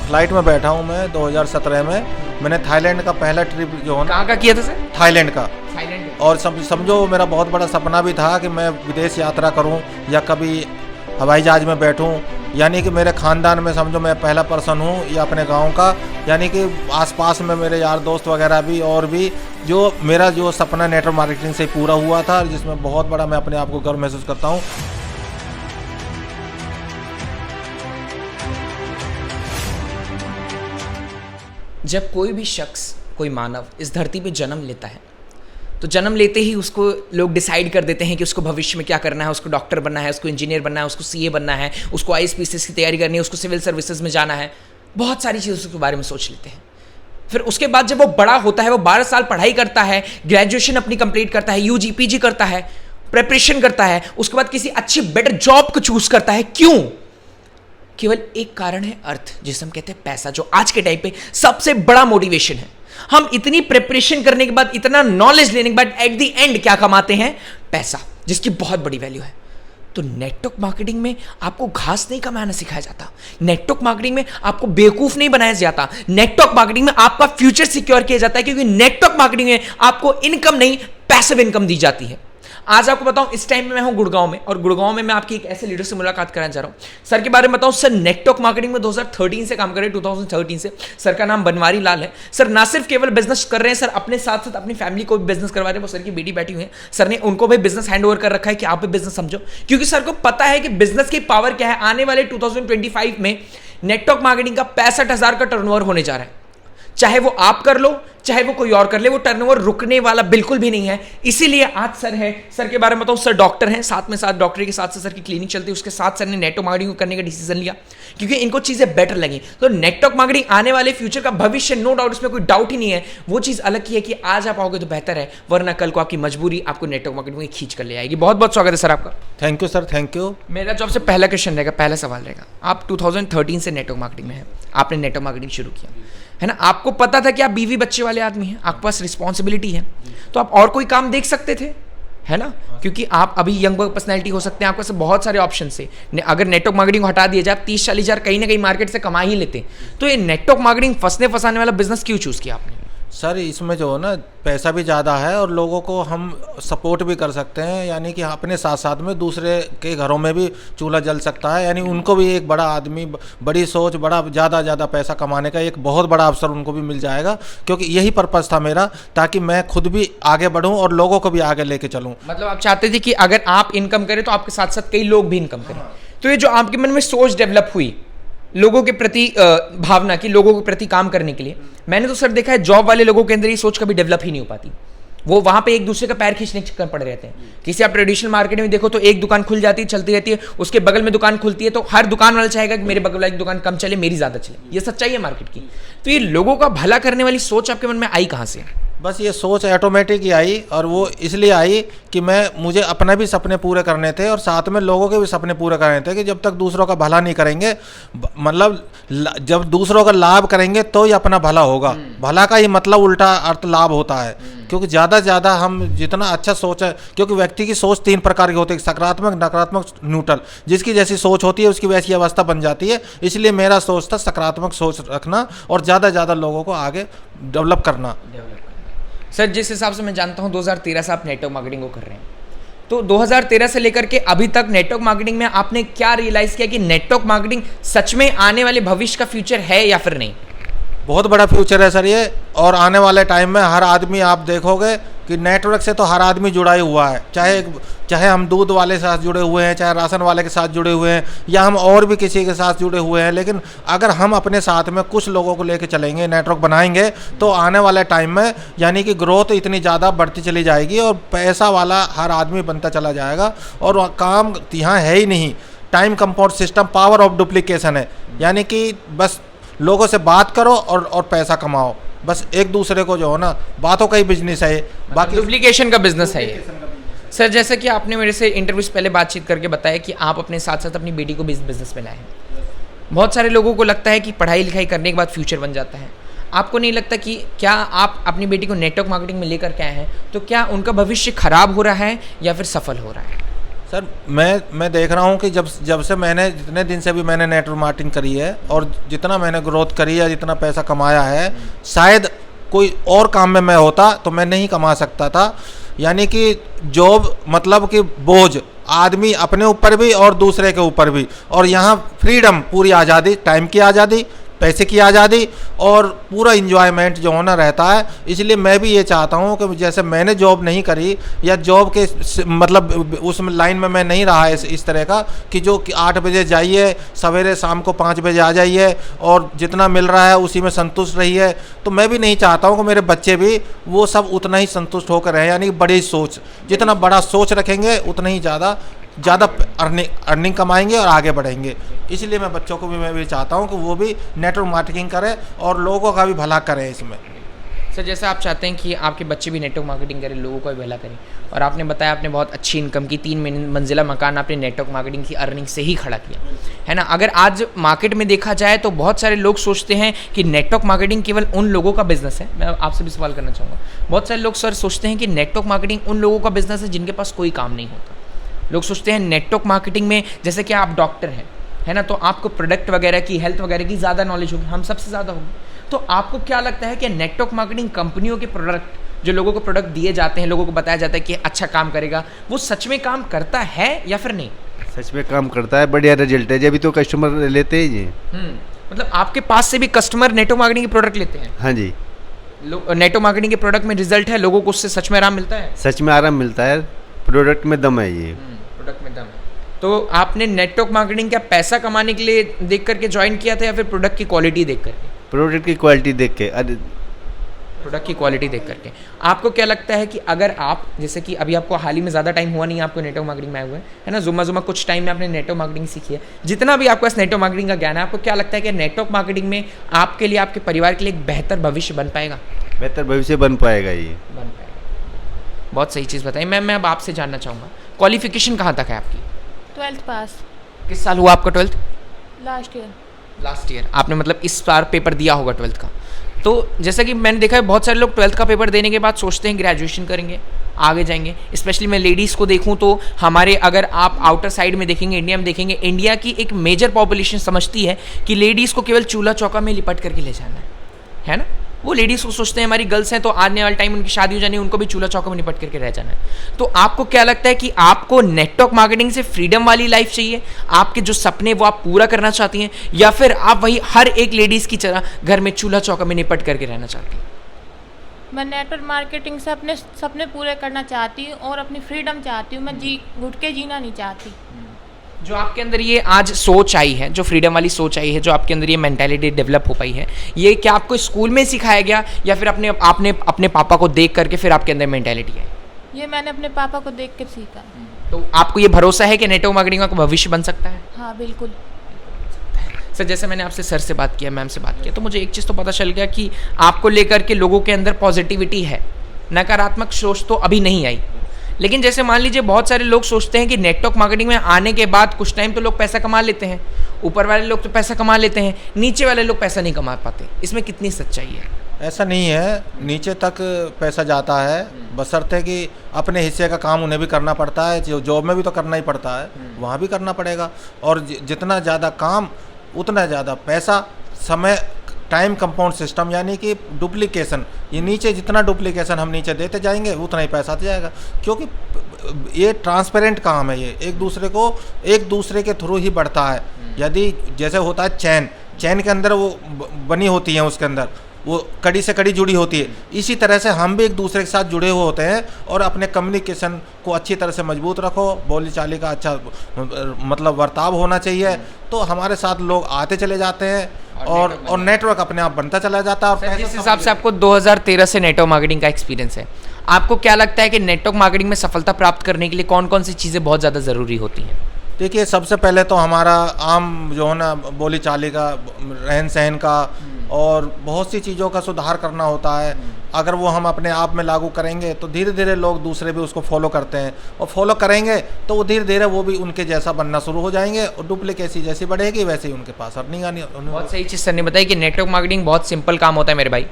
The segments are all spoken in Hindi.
फ्लाइट में बैठा हूँ मैं 2017 में। मैंने थाईलैंड का पहला ट्रिप जो है ना, कहाँ का किया था सर? थाईलैंड का। थाईलैंड। और समझो मेरा बहुत बड़ा सपना भी था कि मैं विदेश यात्रा करूं या कभी हवाई जहाज में बैठूं। यानी कि मेरे ख़ानदान में समझो मैं पहला पर्सन हूं या अपने गांव का, यानी कि आसपास में मेरे यार दोस्त वगैरह भी और भी, जो मेरा जो सपना नेटवर्क मार्केटिंग से पूरा हुआ था, जिसमें बहुत बड़ा मैं अपने आप को गर्व महसूस करता हूँ। जब कोई भी शख्स, कोई मानव इस धरती पे जन्म लेता है तो जन्म लेते ही उसको लोग डिसाइड कर देते हैं कि उसको भविष्य में क्या करना है। उसको डॉक्टर बनना है, उसको इंजीनियर बनना है, उसको सीए बनना है, उसको आईएएस की तैयारी करनी है, उसको सिविल सर्विसेज में जाना है। बहुत सारी चीज़ों के बारे में सोच लेते हैं। फिर उसके बाद जब वो बड़ा होता है, वो 12 साल पढ़ाई करता है, ग्रेजुएशन अपनी कंप्लीट करता है, यूजी पीजी करता है, प्रिपरेशन करता है, उसके बाद किसी अच्छी बेटर जॉब को चूज करता है। क्यों? केवल एक कारण है, अर्थ, जिसे हम कहते हैं पैसा, जो आज के टाइम पे सबसे बड़ा मोटिवेशन है। हम इतनी प्रिपरेशन करने के बाद, इतना नॉलेज लेने के बाद एट द एंड क्या कमाते हैं? पैसा, जिसकी बहुत बड़ी वैल्यू है। तो नेटवर्क मार्केटिंग में आपको घास नहीं कमाना सिखाया जाता। नेटवर्क मार्केटिंग में आपको बेवकूफ नहीं बनाया जाता। नेटवर्क मार्केटिंग में आपका फ्यूचर सिक्योर किया जाता है, क्योंकि नेटवर्क मार्केटिंग में आपको इनकम नहीं, पैसिव इनकम दी जाती है। आज आपको बताऊं, इस टाइम में मैं हूं गुड़गांव में, और गुड़गांव में मैं आपकी एक ऐसे लीडर से मुलाकात कराना चाह रहा हूं। सर के बारे में बताऊं, सर नेटवर्क मार्केटिंग में 2013 से काम कर रहे हैं, 2013 से। सर का नाम बनवारी लाल है। सर ना सिर्फ केवल बिजनेस कर रहे हैं, सर अपने साथ साथ अपनी फैमिली को भी बिजनेस करवा रहे हैं। वो सर की बेटी बैठी हुई है, सर ने उनको भी बिजनेस हैंड ओवर कर रखा है कि आप भी बिजनेस समझो, क्योंकि सर को पता है कि बिजनेस की पावर क्या है। आने वाले 2025 में नेटवर्क मार्केटिंग का 65,000 का टर्नओवर होने जा रहा है। चाहे वो आप कर लो, चाहे वो कोई और कर ले, वो टर्नओवर रुकने वाला बिल्कुल भी नहीं है। इसीलिए आज सर है। सर के बारे में बताऊं, सर डॉक्टर हैं, साथ में साथ डॉक्टरी के साथ से सर की क्लिनिक चलती है। उसके साथ सर ने नेटवर्क मार्केटिंग करने का डिसीजन लिया, क्योंकि इनको चीजें बेटर लगी। तो नेटवर्क मार्केटिंग आने वाले फ्यूचर का भविष्य, नो डाउट, इसमें कोई डाउट ही नहीं है। वो चीज अलग की है कि आज आप आओगे तो बेहतर है, वरना कल को आपकी मजबूरी आपको नेटवर्क मार्केटिंग में खींच कर ले आएगी। बहुत बहुत स्वागत है सर आपका। Thank you sir, thank you. मेरा जो आपसे पहला क्वेश्चन रहेगा, पहला सवाल रहेगा, आप 2013 से नेटवर्क मार्केटिंग में है, आपने नेटवर्क मार्केटिंग शुरू किया है ना। आपको पता था कि आप बीवी बच्चे वाले आदमी हैं, आपके पास रिस्पॉन्सिबिलिटी है, तो आप और कोई काम देख सकते थे, है ना, क्योंकि आप अभी यंग पर्सनैलिटी हो सकते हैं, आपके पास बहुत सारे ऑप्शन से। अगर नेटवर्क मार्केटिंग को हटा दिया जाए, आप 30-40 हज़ार कहीं ना कहीं मार्केट से कमा ही लेते। तो ये नेटवर्क मार्केटिंग फंसने फंसाने वाला बिजनेस क्यों चूज़ किया आपने? सर इसमें जो है ना, पैसा भी ज़्यादा है और लोगों को हम सपोर्ट भी कर सकते हैं। यानी कि अपने साथ साथ में दूसरे के घरों में भी चूल्हा जल सकता है। यानी उनको भी एक बड़ा आदमी, बड़ी सोच, बड़ा ज़्यादा पैसा कमाने का एक बहुत बड़ा अवसर उनको भी मिल जाएगा। क्योंकि यही पर्पज़ था मेरा, ताकि मैं खुद भी आगे बढ़ूँ और लोगों को भी आगे लेके चलूँ। मतलब आप चाहते थे कि अगर आप इनकम करें तो आपके साथ साथ कई लोग भी इनकम करें। तो ये जो आपके मन में सोच डेवलप हुई लोगों के प्रति, भावना की, लोगों के प्रति काम करने के लिए, मैंने तो सर देखा है जॉब वाले लोगों के अंदर ये सोच कभी डेवलप ही नहीं हो पाती। वो वहां पे एक दूसरे का पैर खींचने के चक्कर पड़े रहते हैं। किसी आप ट्रेडिशनल मार्केट में देखो तो एक दुकान खुल जाती है, चलती रहती है, उसके बगल में दुकान खुलती है, तो हर दुकान वाला चाहेगा कि मेरे बगल वाली दुकान कम चले, मेरी ज्यादा चले। ये सच्चाई है मार्केट की। तो ये लोगों का भला करने वाली सोच आपके मन में आई कहां से? बस ये सोच ऑटोमेटिक ही आई, और वो इसलिए आई कि मुझे अपने भी सपने पूरे करने थे और साथ में लोगों के भी सपने पूरे करने थे। कि जब तक दूसरों का भला नहीं करेंगे, मतलब जब दूसरों का लाभ करेंगे तो ही अपना भला होगा। भला का ही मतलब उल्टा अर्थ लाभ होता है। क्योंकि ज़्यादा से ज़्यादा हम जितना अच्छा सोच है, क्योंकि व्यक्ति की सोच 3 प्रकार की होती है, सकारात्मक, नकारात्मक, न्यूट्रल। जिसकी जैसी सोच होती है उसकी वैसी अवस्था बन जाती है। इसलिए मेरा सोच था सकारात्मक सोच रखना और ज़्यादा से ज़्यादा लोगों को आगे डेवलप करना। सर जिस हिसाब से मैं जानता हूं 2013 से आप नेटवर्क मार्केटिंग को कर रहे हैं, तो 2013 से लेकर के अभी तक नेटवर्क मार्केटिंग में आपने क्या रियलाइज किया कि नेटवर्क मार्केटिंग सच में आने वाले भविष्य का फ्यूचर है या फिर नहीं? बहुत बड़ा फ्यूचर है सर ये। और आने वाले टाइम में हर आदमी, आप देखोगे कि नेटवर्क से तो हर आदमी जुड़ा ही हुआ है। चाहे हम दूध वाले के साथ जुड़े हुए हैं, चाहे राशन वाले के साथ जुड़े हुए हैं, या हम और भी किसी के साथ जुड़े हुए हैं। लेकिन अगर हम अपने साथ में कुछ लोगों को लेकर चलेंगे, नेटवर्क बनाएंगे, तो आने वाले टाइम में यानी कि ग्रोथ इतनी ज़्यादा बढ़ती चली जाएगी और पैसा वाला हर आदमी बनता चला जाएगा। और काम यहाँ है ही नहीं। Time compound system, power of duplication है। यानी कि बस लोगों से बात करो और पैसा कमाओ। बस एक दूसरे को जो है ना, बातों का ही बिजनेस है, बाकी डुप्लीकेशन का बिजनेस है ये। सर जैसा कि आपने मेरे से इंटरव्यू से पहले बातचीत करके बताया कि आप अपने साथ साथ अपनी बेटी को भी इस बिजनेस में लाए हैं। बहुत सारे लोगों को लगता है कि पढ़ाई लिखाई करने के बाद फ्यूचर बन जाता है। आपको नहीं लगता कि क्या आप अपनी बेटी को नेटवर्क मार्केटिंग में लेकर के आए हैं तो क्या उनका भविष्य खराब हो रहा है या फिर सफल हो रहा है? सर मैं देख रहा हूँ कि जब से मैंने जितने दिन से भी मैंने नेटवर्क मार्केटिंग करी है और जितना मैंने ग्रोथ करी है, जितना पैसा कमाया है, शायद कोई और काम में मैं होता तो मैं नहीं कमा सकता था। यानी कि जॉब मतलब कि बोझ आदमी अपने ऊपर भी और दूसरे के ऊपर भी, और यहाँ फ्रीडम, पूरी आज़ादी, टाइम की आज़ादी, पैसे की आज़ादी और पूरा इंजॉयमेंट जो होना रहता है। इसलिए मैं भी ये चाहता हूँ कि जैसे मैंने जॉब नहीं करी या जॉब के मतलब उस लाइन में मैं नहीं रहा इस तरह का कि जो 8 बजे जाइए, सवेरे शाम को 5 बजे आ जाइए और जितना मिल रहा है उसी में संतुष्ट रहिए। तो मैं भी नहीं चाहता हूँ कि मेरे बच्चे भी वो सब उतना ही संतुष्ट होकर रहें। यानी बड़ी सोच, जितना बड़ा सोच रखेंगे उतना ही ज़्यादा अर्निंग कमाएंगे और आगे बढ़ेंगे। इसलिए मैं बच्चों को भी मैं भी चाहता हूं कि वो भी नेटवर्क मार्केटिंग करें और लोगों का भी भला करें इसमें। सर जैसे आप चाहते हैं कि आपके बच्चे भी नेटवर्क मार्केटिंग करें, लोगों का भी भला करें, और आपने बताया आपने बहुत अच्छी इनकम की, 3 मंजिला मकान आपने नेटवर्क मार्केटिंग की अर्निंग से ही खड़ा किया, है ना। अगर आज मार्केट में देखा जाए तो बहुत सारे लोग सोचते हैं कि नेटवर्क मार्केटिंग केवल उन लोगों का बिजनेस है। मैं आपसे भी सवाल करना चाहूँगा, बहुत सारे लोग सर सोचते हैं कि नेटवर्क मार्केटिंग उन लोगों का बिजनेस है जिनके पास कोई काम नहीं होता। लोग सोचते हैं नेटवर्क मार्केटिंग में जैसे कि आप डॉक्टर हैं, है ना, तो आपको प्रोडक्ट वगैरह की, हेल्थ वगैरह की ज़्यादा नॉलेज होगी, हम सबसे ज़्यादा होगी। तो आपको क्या लगता है कि नेटवर्क मार्केटिंग कंपनियों के प्रोडक्ट, जो लोगों को प्रोडक्ट दिए जाते हैं, लोगों को बताया जाता है कि अच्छा काम करेगा, वो सच में काम करता है या फिर नहीं? सच में काम करता है, बढ़िया रिजल्ट है, जब तो कस्टमर लेते हैं जी। मतलब आपके पास से भी कस्टमर नेटवर्क मार्केटिंग के प्रोडक्ट लेते हैं? हाँ जी। नेटवर्क मार्केटिंग के प्रोडक्ट में रिजल्ट है, लोगों को उससे सच में आराम मिलता है? सच में आराम मिलता है, प्रोडक्ट में दम है ये। प्रोडक्ट में दम है। तो आपने नेटवर्क मार्केटिंग क्या पैसा कमाने के लिए देख करके ज्वाइन किया था या फिर प्रोडक्ट की क्वालिटी देख करके? प्रोडक्ट की क्वालिटी देख के। प्रोडक्ट की क्वालिटी देख करके आपको क्या लगता है कि अगर आप, जैसे कि अभी आपको हाल ही में ज़्यादा टाइम हुआ नहीं है आपको नेटवर्क मार्केटिंग में आए हुए, है ना, जुम्मा कुछ टाइम में आपने नेटवर्क मार्केटिंग सीखी है, जितना भी आपको इस नेटवर्क मार्केटिंग का ज्ञान है, आपको क्या लगता है कि नेटवर्क मार्केटिंग में आपके लिए, आपके परिवार के लिए एक बेहतर भविष्य बन पाएगा? बेहतर भविष्य बन पाएगा ये। बन पाएगा। बहुत सही चीज़ बताई। मैं अब आपसे जानना चाहूँगा, क्वालिफिकेशन कहाँ तक है आपकी? 12th पास। किस साल हुआ आपका 12th? Last year. आपने मतलब इस बार पेपर दिया होगा 12th का। तो जैसा कि मैंने देखा है बहुत सारे लोग 12th का पेपर देने के बाद सोचते हैं ग्रेजुएशन करेंगे, आगे जाएंगे। स्पेशली मैं लेडीज़ को देखूं तो हमारे, अगर आप आउटर साइड में देखेंगे, इंडिया में देखेंगे, इंडिया की एक मेजर पॉपुलेशन समझती है कि लेडीज़ को केवल चूल्हा चौका में लिपट करके ले जाना है ना। वो लेडीज़ को सोचते हैं हमारी गर्ल्स हैं तो आने वाले टाइम उनकी शादी हो जानी है, उनको भी चूल्हा चौका में निपट करके रह जाना है। तो आपको क्या लगता है कि आपको नेटवर्क मार्केटिंग से फ्रीडम वाली लाइफ चाहिए, आपके जो सपने वो आप पूरा करना चाहती हैं, या फिर आप वही हर एक लेडीज़ की तरह घर में चूल्हा चौका में निपट करके रहना चाहती हैं? मैं नेटवर्क मार्केटिंग से अपने सपने पूरे करना चाहती हूँ और अपनी फ्रीडम चाहती हूँ। मैं घुट के जीना नहीं चाहती। जो आपके अंदर ये आज सोच आई है, जो फ्रीडम वाली सोच आई है, जो आपके अंदर ये मेंटालिटी डेवलप हो पाई है, ये क्या आपको स्कूल में सिखाया गया या फिर आपने अपने पापा को देख करके फिर आपके अंदर मेंटालिटी आई? ये मैंने अपने पापा को देख कर सीखा। तो आपको ये भरोसा है कि नेटवर्क मार्केटिंग का भविष्य बन सकता है? हाँ बिल्कुल। सर जैसे मैंने आपसे सर से बात किया, मैम से बात किया, तो मुझे एक चीज़ तो पता चल गया कि आपको लेकर के लोगों के अंदर पॉजिटिविटी है, नकारात्मक सोच तो अभी नहीं आई। लेकिन जैसे मान लीजिए बहुत सारे लोग सोचते हैं कि नेटवर्क मार्केटिंग में आने के बाद कुछ टाइम तो लोग पैसा कमा लेते हैं, ऊपर वाले लोग तो पैसा कमा लेते हैं, नीचे वाले लोग पैसा नहीं कमा पाते, इसमें कितनी सच्चाई है? ऐसा नहीं है, नीचे तक पैसा जाता है, बशर्ते कि अपने हिस्से का काम उन्हें भी करना पड़ता है। जो जॉब में भी तो करना ही पड़ता है, वहाँ भी करना पड़ेगा। और जितना ज़्यादा काम उतना ज़्यादा पैसा, समय, टाइम कंपाउंड सिस्टम, यानी कि डुप्लीकेशन। ये नीचे जितना डुप्लीकेशन हम नीचे देते जाएंगे उतना ही पैसा आते जाएगा, क्योंकि ये ट्रांसपेरेंट काम है। ये एक दूसरे के थ्रू ही बढ़ता है। यदि जैसे होता है चैन के अंदर वो बनी होती है, उसके अंदर वो कड़ी से कड़ी जुड़ी होती है, इसी तरह से हम भी एक दूसरे के साथ जुड़े हुए होते हैं। और अपने कम्युनिकेशन को अच्छी तरह से मजबूत रखो, बोली चाली का अच्छा मतलब बर्ताव होना चाहिए, तो हमारे साथ लोग आते चले जाते हैं और नेटवर्क अपने आप बनता चला जाता है। जिस हिसाब से आपको 2013 से नेटवर्क मार्केटिंग का एक्सपीरियंस है, आपको क्या लगता है कि नेटवर्क मार्केटिंग में सफलता प्राप्त करने के लिए कौन कौन सी चीज़ें बहुत ज़्यादा ज़रूरी होती हैं? देखिए, सबसे पहले तो हमारा आम जो है ना बोली चाली का, रहन सहन का, और बहुत सी चीज़ों का सुधार करना होता है। अगर वो हम अपने आप में लागू करेंगे तो धीरे धीरे लोग दूसरे भी उसको फॉलो करते हैं, और फॉलो करेंगे तो वो धीरे धीरे वो भी उनके जैसा बनना शुरू हो जाएंगे, और डुप्लीकेसी जैसी बढ़ेगी वैसे ही उनके पास अर्निंग आनी। बहुत सही चीज़ सर ने बताई कि नेटवर्क मार्केटिंग बहुत सिंपल काम होता है मेरे भाई,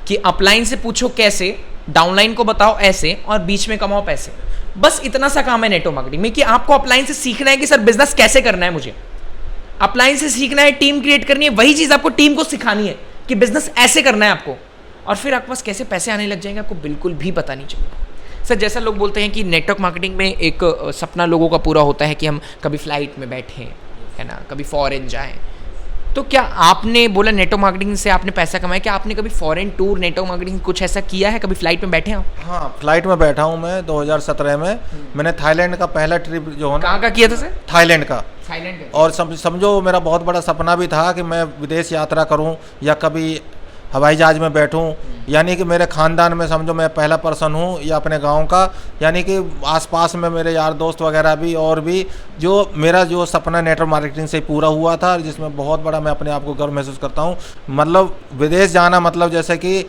कि अपलाइन से पूछो कैसे, डाउनलाइन को बताओ ऐसे, और बीच में कमाओ पैसे। बस इतना सा काम है नेटवर्क मार्केटिंग में कि आपको अपलाइन से सीखना है कि सर बिजनेस कैसे करना है, मुझे अपलाइन से सीखना है, टीम क्रिएट करनी है, वही चीज़ आपको टीम को सिखानी है कि बिजनेस ऐसे करना है आपको, और फिर आपके पास कैसे पैसे आने लग जाएंगे आपको बिल्कुल भी पता नहीं चलेगा। सर जैसा लोग बोलते हैं कि नेटवर्क मार्केटिंग में एक सपना लोगों का पूरा होता है कि हम कभी फ्लाइट में बैठें, है ना, कभी फॉरेन जाएं, तो क्या आपने बोला नेटवर्क मार्केटिंग से आपने पैसा कमाया, क्या आपने कभी फॉरेन टूर नेटवर्क मार्केटिंग कुछ ऐसा किया है, कभी फ्लाइट में बैठे हैं आप? हाँ, फ्लाइट में बैठा हूँ मैं 2017 में। मैंने थाईलैंड का पहला ट्रिप जो है ना, कहाँ का किया था सर? थाईलैंड का। थाईलैंड का। और समझो मेरा बहुत बड़ा सपना भी था कि मैं विदेश यात्रा करूं या कभी हवाई जहाज़ में बैठूं, यानी कि मेरे ख़ानदान में समझो मैं पहला पर्सन हूं या अपने गांव का, यानी कि आसपास में मेरे यार दोस्त वगैरह भी और भी, जो मेरा जो सपना नेटवर्क मार्केटिंग से पूरा हुआ था, जिसमें बहुत बड़ा मैं अपने आप को गर्व महसूस करता हूं। मतलब विदेश जाना मतलब जैसे कि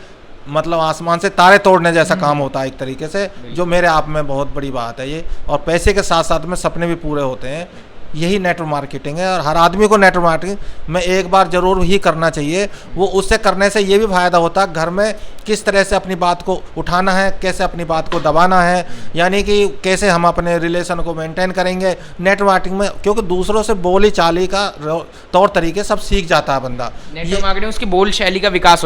मतलब आसमान से तारे तोड़ने जैसा काम होता है एक तरीके से, जो मेरे आप में बहुत बड़ी बात है ये। और पैसे के साथ साथ में सपने भी पूरे होते हैं, यही नेटवर्क मार्केटिंग है। और हर आदमी को नेटवर्क मार्केटिंग में एक बार ज़रूर ही करना चाहिए। वो उससे करने से ये भी फ़ायदा होता है, घर में किस तरह से अपनी बात को उठाना है, कैसे अपनी बात को दबाना है, यानी कि कैसे हम अपने रिलेशन को मेंटेन करेंगे नेटवर्क मार्केटिंग में, क्योंकि दूसरों से बोली चाली का तौर तरीके सब सीख जाता है बंदा। नेटवर्क मार्केटिंग उसकी बोल शैली का विकास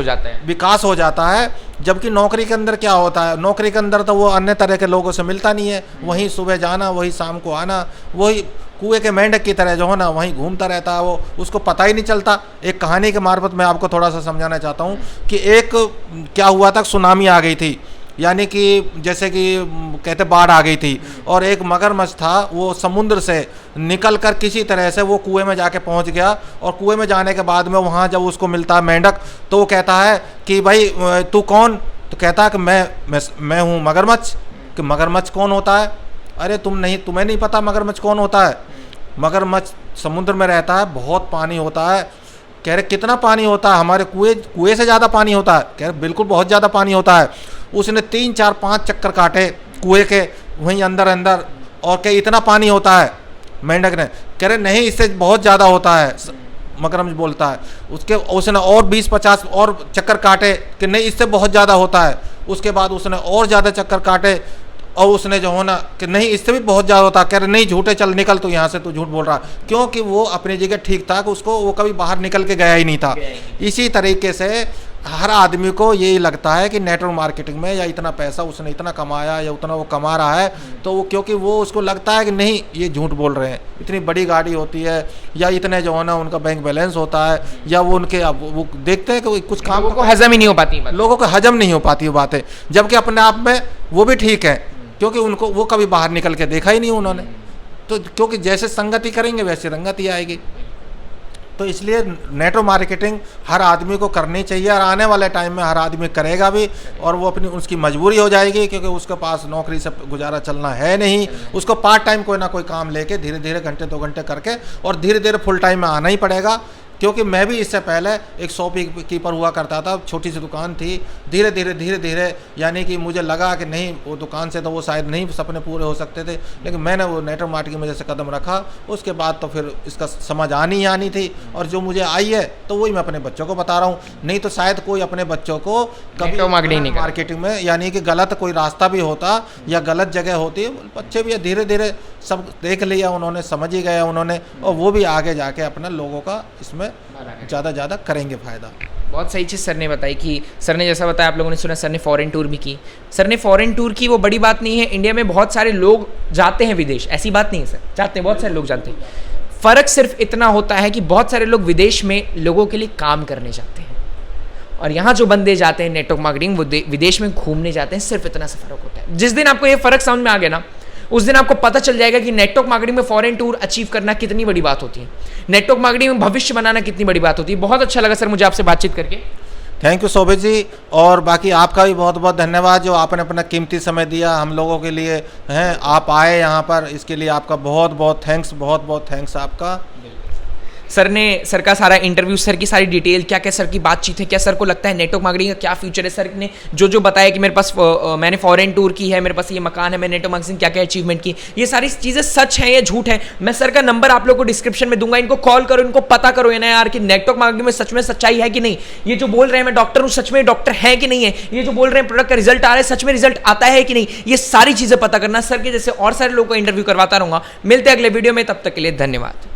हो जाता है। जबकि नौकरी के अंदर क्या होता है, नौकरी के अंदर तो वो अन्य तरह के लोगों से मिलता नहीं है, वहीं सुबह जाना, वही शाम को आना, वही कुएं के मेंढक की तरह जो है ना वहीं घूमता रहता है, वो उसको पता ही नहीं चलता। एक कहानी के मार्फत मैं आपको थोड़ा सा समझाना चाहता हूँ कि एक क्या हुआ था, सुनामी आ गई थी, यानी कि जैसे कि कहते बाढ़ आ गई थी, और एक मगरमच्छ था, वो समुद्र से निकल कर किसी तरह से वो कुएं में जाके पहुंच गया। और कुएं में जाने के बाद में वहाँ जब उसको मिलता है मेंढक, तो वो कहता है कि भाई तू कौन? तो कहता है कि मैं हूँ मगरमच्छ। कि मगरमच्छ कौन होता है? अरे तुम्हें नहीं पता मगरमच्छ कौन होता है? मगरमच्छ समुद्र में रहता है, बहुत पानी होता है। कह रहे कितना पानी होता है? हमारे कुएं से ज़्यादा पानी होता है। कह रहे बिल्कुल बहुत ज़्यादा पानी होता है। उसने 3 4 5 चक्कर काटे कुएं के वहीं अंदर, और क्या इतना पानी होता है? मेंढक ने कह रहे नहीं, इससे बहुत ज़्यादा होता है। मगरमच्छ बोलता है। उसने और 20-50 और चक्कर काटे कि नहीं, इससे बहुत ज़्यादा होता है। उसके बाद उसने और ज़्यादा चक्कर काटे, और उसने जो होना कि नहीं, इससे भी बहुत ज़्यादा होता है। कह रहे नहीं झूठे, चल निकल तो यहाँ से, तो झूठ बोल रहा, क्योंकि वो अपनी जगह ठीक था, कि उसको वो कभी बाहर निकल के गया ही नहीं था। इसी तरीके से हर आदमी को यही लगता है कि नेटवर्क मार्केटिंग में या इतना पैसा उसने इतना कमाया या उतना वो कमा रहा है, तो वो क्योंकि वो उसको लगता है कि नहीं ये झूठ बोल रहे हैं, इतनी बड़ी गाड़ी होती है या इतने जो है ना उनका बैंक बैलेंस होता है, या वो उनके वो देखते हैं कि कुछ काम को हजम ही नहीं हो पाती, लोगों को हजम नहीं हो पाती वो बातें, जबकि अपने आप में वो भी ठीक है, क्योंकि उनको वो कभी बाहर निकल के देखा ही नहीं उन्होंने। तो क्योंकि जैसे संगति करेंगे वैसे रंगति आएगी। तो इसलिए नेटवर्क मार्केटिंग हर आदमी को करनी चाहिए, और आने वाले टाइम में हर आदमी करेगा भी, और वो अपनी उसकी मजबूरी हो जाएगी, क्योंकि उसके पास नौकरी से गुजारा चलना है नहीं। उसको पार्ट टाइम कोई ना कोई काम लेके धीरे धीरे घंटे 2 घंटे करके और धीरे धीरे फुल टाइम में आना ही पड़ेगा। क्योंकि मैं भी इससे पहले एक शॉप कीपर हुआ करता था, छोटी सी दुकान थी। धीरे धीरे यानी कि मुझे लगा कि नहीं, वो दुकान से तो वो शायद नहीं सपने पूरे हो सकते थे, लेकिन मैंने वो नेटवर्क मार्केटिंग में जैसे कदम रखा, उसके बाद तो फिर इसका समझ आनी थी, और जो मुझे आई है तो वही मैं अपने बच्चों को बता रहा हूँ। नहीं तो शायद कोई अपने बच्चों को कभी मार्केटिंग में यानी कि गलत कोई रास्ता भी होता या गलत जगह होती है, बच्चे भी धीरे धीरे सब देख लिया उन्होंने, समझ ही गया उन्होंने, और वो भी आगे जाके अपना लोगों का इसमें ज़्यादा करेंगे फ़ायदा। बहुत सही चीज़ सर ने बताई कि सर ने जैसा बताया, आप लोगों ने सुना सर ने फॉरेन टूर भी की। सर ने फॉरेन टूर की, वो बड़ी बात नहीं है। इंडिया में बहुत सारे लोग जाते हैं विदेश, ऐसी बात नहीं है सर, जाते हैं, बहुत सारे लोग जाते हैं। फ़र्क सिर्फ इतना होता है कि बहुत सारे लोग विदेश में लोगों के लिए काम करने जाते हैं, और यहाँ जो बंदे जाते हैं नेटवर्क मार्केटिंग, वो विदेश में घूमने जाते हैं। सिर्फ इतना सा फ़र्क होता है। जिस दिन आपको ये फ़र्क समझ में आ गया ना, उस दिन आपको पता चल जाएगा कि नेटवर्क मार्केटिंग में फॉरेन टूर अचीव करना कितनी बड़ी बात होती है, नेटवर्क मार्केटिंग में भविष्य बनाना कितनी बड़ी बात होती है। बहुत अच्छा लगा सर मुझे आपसे बातचीत करके। थैंक यू शोभित जी, और बाकी आपका भी बहुत बहुत धन्यवाद जो आपने अपना कीमती समय दिया हम लोगों के लिए हैं। आप आए यहाँ पर, इसके लिए आपका बहुत बहुत थैंक्स, बहुत बहुत थैंक्स आपका। सर का सारा इंटरव्यू, सर की सारी डिटेल, क्या क्या सर की बातचीत है, क्या सर को लगता है नेटवर्क मार्केटिंग का क्या फ्यूचर है, सर ने जो बताया कि मेरे पास मैंने फॉरेन टूर की है, मेरे पास ये मकान है, मैं नेटवर्क मार्केटिंग क्या क्या अचीवमेंट की, ये सारी चीज़ें सच है या झूठ है। मैं सर का नंबर आप लोग को डिस्क्रिप्शन में दूंगा, इनको कॉल करो, इनको पता करो ना यार कि नेटवर्क मार्केटिंग में सच में सच्चाई है कि नहीं। ये जो बोल रहे हैं मैं डॉक्टर हूँ, सच में डॉक्टर है कि नहीं है। ये जो बोल रहे हैं प्रोडक्ट का रिजल्ट आ रहा है, सच में रिजल्ट आता है कि नहीं। ये सारी चीज़ें पता करना। सर के जैसे और सारे लोगों को इंटरव्यू करवाता रहूंगा। मिलते हैं अगले वीडियो में, तब तक के लिए धन्यवाद।